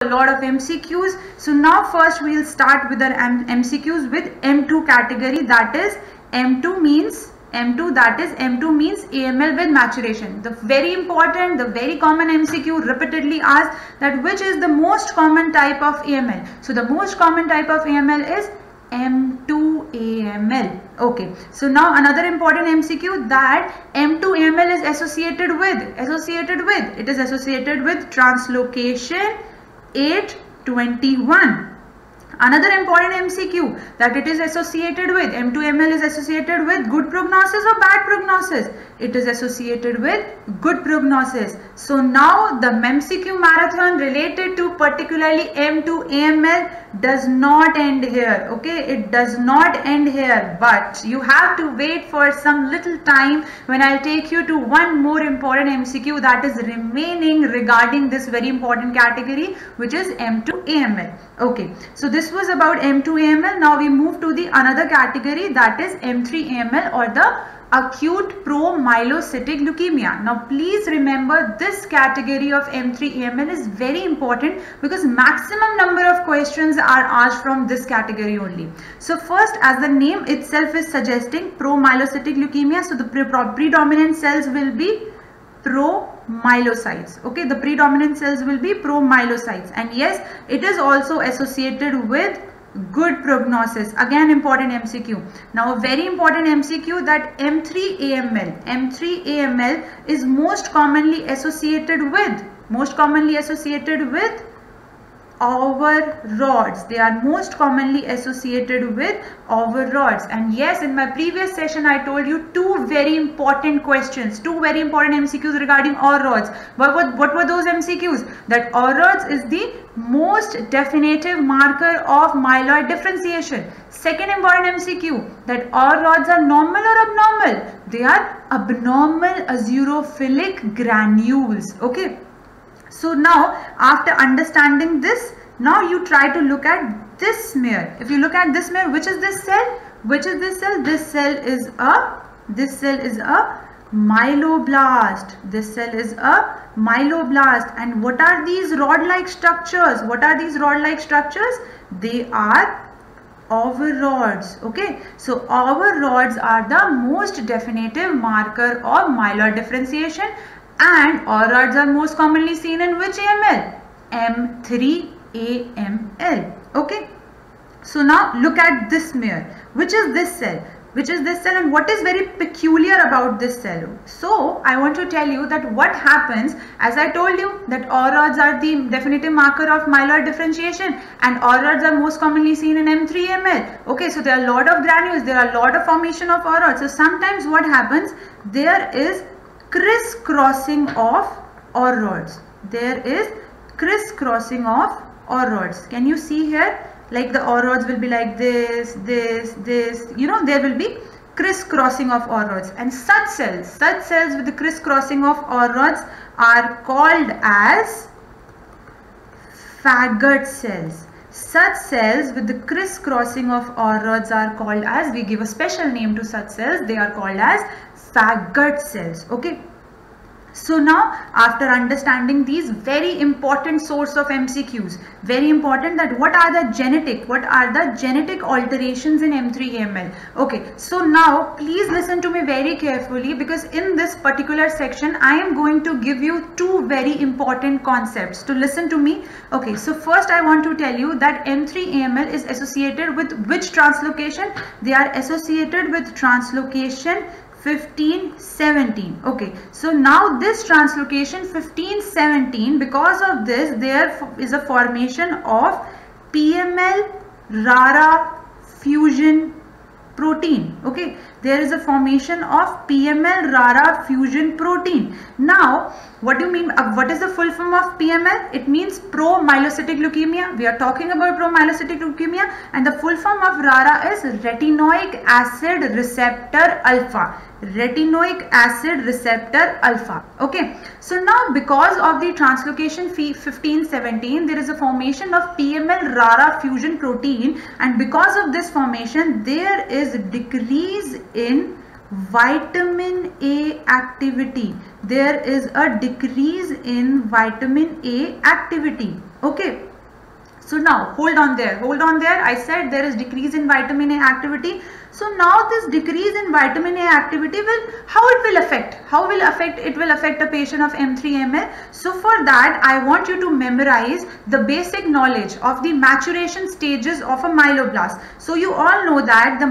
a lot of MCQs. So now first we'll start with our MCQs with M2 category, that is M2 means AML with maturation. The very important, the very common MCQ repeatedly asked that which is the most common type of AML. So the most common type of AML is M2 AML. Okay, so now another important MCQ that M2 AML is associated with translocation 821. Another important MCQ that it is associated with M2ML is associated with good prognosis or bad prognosis. It is associated with good prognosis. So now the MCQ marathon related to particularly M2AML does not end here. Okay, it does not end here, but you have to wait for some little time when I'll take you to one more important MCQ that is remaining regarding this very important category, which is M2AML. Okay, so this was about M2AML. Now we move to the another category, that is M3AML or the acute promyelocytic leukemia. Now please remember, this category of M3AML is very important because maximum number of questions are asked from this category only. So first, as the name itself is suggesting, promyelocytic leukemia, so the predominant cells will be promyelocytes. Okay, the predominant cells will be promyelocytes, and yes, it is also associated with good prognosis. Again, important MCQ. Now a very important MCQ that M3AML is most commonly associated with over rods. They are most commonly associated with over rods. And yes, in my previous session I told you two very important questions, two very important MCQs regarding over rods. But what were those MCQs? That over rods is the most definitive marker of myeloid differentiation. Second important MCQ, that over rods are normal or abnormal? They are abnormal eosinophilic granules. Okay. So now after understanding this, now you try to look at this smear. If you look at this smear, which is this cell? Which is this cell? This cell is a myeloblast. This cell is a myeloblast. And what are these rod-like structures? They are ovarods. Okay, so ovarods are the most definitive marker of myeloid differentiation. And ovarods are most commonly seen in which AML? M3AML. Okay. So now look at this smear. Which is this cell? And what is very peculiar about this cell? So I want to tell you that what happens, as I told you, that ovarods are the definitive marker of myeloid differentiation, and ovarods are most commonly seen in M3AML. Okay, so there are a lot of granules, there are a lot of formation of ovarods. So sometimes what happens, there is crisscrossing of ovarods. Can you see here? Like the ovarods will be like this, you know, there will be crisscrossing of ovarods. And such cells with the crisscrossing of ovarods are called as Faggot cells. Such cells with the crisscrossing of ovarods are called as, we give a special name to such cells, they are called as Faggot cells. Okay. So now after understanding these very important source of MCQs, very important, that what are the genetic alterations in M3AML. Okay, so now please listen to me very carefully, because in this particular section I am going to give you two very important concepts to listen to me. Okay, so first I want to tell you that M3AML is associated with which translocation? They are associated with translocation 1517. Okay, so now this translocation 1517, because of this there is a formation of PML-RARA fusion protein. Okay, there is a formation of PML-RARA fusion protein. Now what do you mean, what is the full form of PML? It means promyelocytic leukemia. We are talking about promyelocytic leukemia, and the full form of RARA is retinoic acid receptor alpha. Okay, so now because of the translocation 1517, there is a formation of PML-RARA fusion protein, and because of this formation there is a decrease in vitamin A activity. Okay, So now hold on there. I said there is decrease in vitamin A activity. So now this decrease in vitamin A activity how it will affect? It will affect a patient of M3ML. So for that I want you to memorize the basic knowledge of the maturation stages of a myeloblast. So you all know that a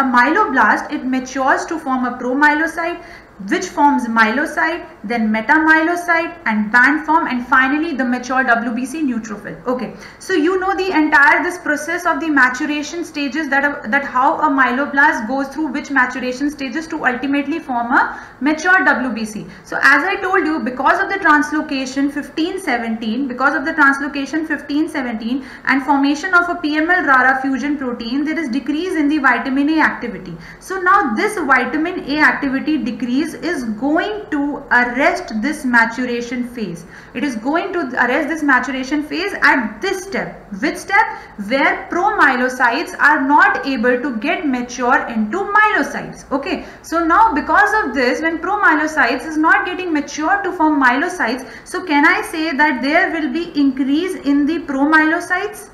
myeloblast, it matures to form a promyelocyte, which forms myelocyte, then metamyelocyte and band form, and finally the mature WBC neutrophil. Okay, so you know the entire this process of the maturation stages, that how a myeloblast goes through which maturation stages to ultimately form a mature WBC. So as I told you, because of the translocation 1517 and formation of a PML-RARA fusion protein, there is decrease in the vitamin A activity. So now this vitamin A activity decrease is going to arrest this maturation phase. It is going to arrest this maturation phase at this step. Which step? Where promyelocytes are not able to get mature into myelocytes. Okay, so now because of this, when promyelocytes is not getting mature to form myelocytes, so can I say that there will be increase in the promyelocytes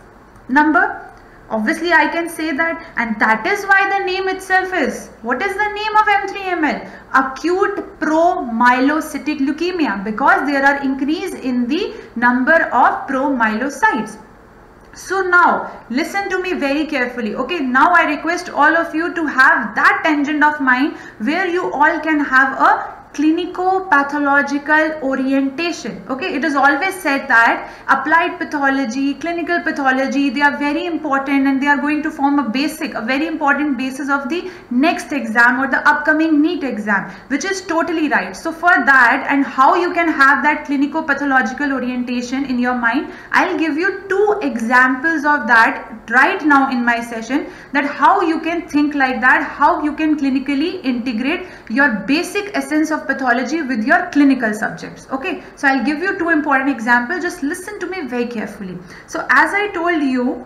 number? Obviously I can say that, and that is why the name itself is, what is the name of M3ML? Acute promyelocytic leukemia, because there are increase in the number of promyelocytes. So now listen to me very carefully. Okay, now I request all of you to have that tangent of mind where you all can have a clinico-pathological orientation. Okay, it is always said that applied pathology, clinical pathology, they are very important and they are going to form a very important basis of the next exam or the upcoming NEET exam, which is totally right. So for that, and how you can have that clinico-pathological orientation in your mind, I'll give you 2 examples of that right now in my session, that how you can think like that, how you can clinically integrate your basic essence of pathology with your clinical subjects. Okay, so I'll give you 2 important examples. Just listen to me very carefully. So as I told you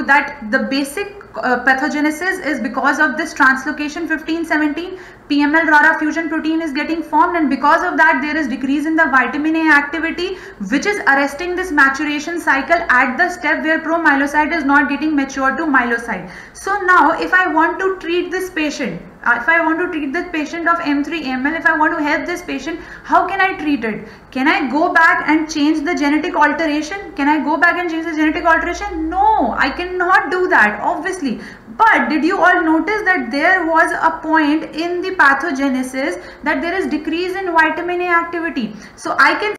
that the basic pathogenesis is because of this translocation 1517, PML-RARA fusion protein is getting formed, and because of that there is decrease in the vitamin A activity, which is arresting this maturation cycle at the step where promyelocyte is not getting mature to myelocyte. So now if I want to treat this patient, of M3ML, if I want to help this patient, how can I treat it? Can I go back and change the genetic alteration? No, I cannot do that, obviously. But did you all notice that there was a point in the pathogenesis that there is decrease in vitamin A activity? So I can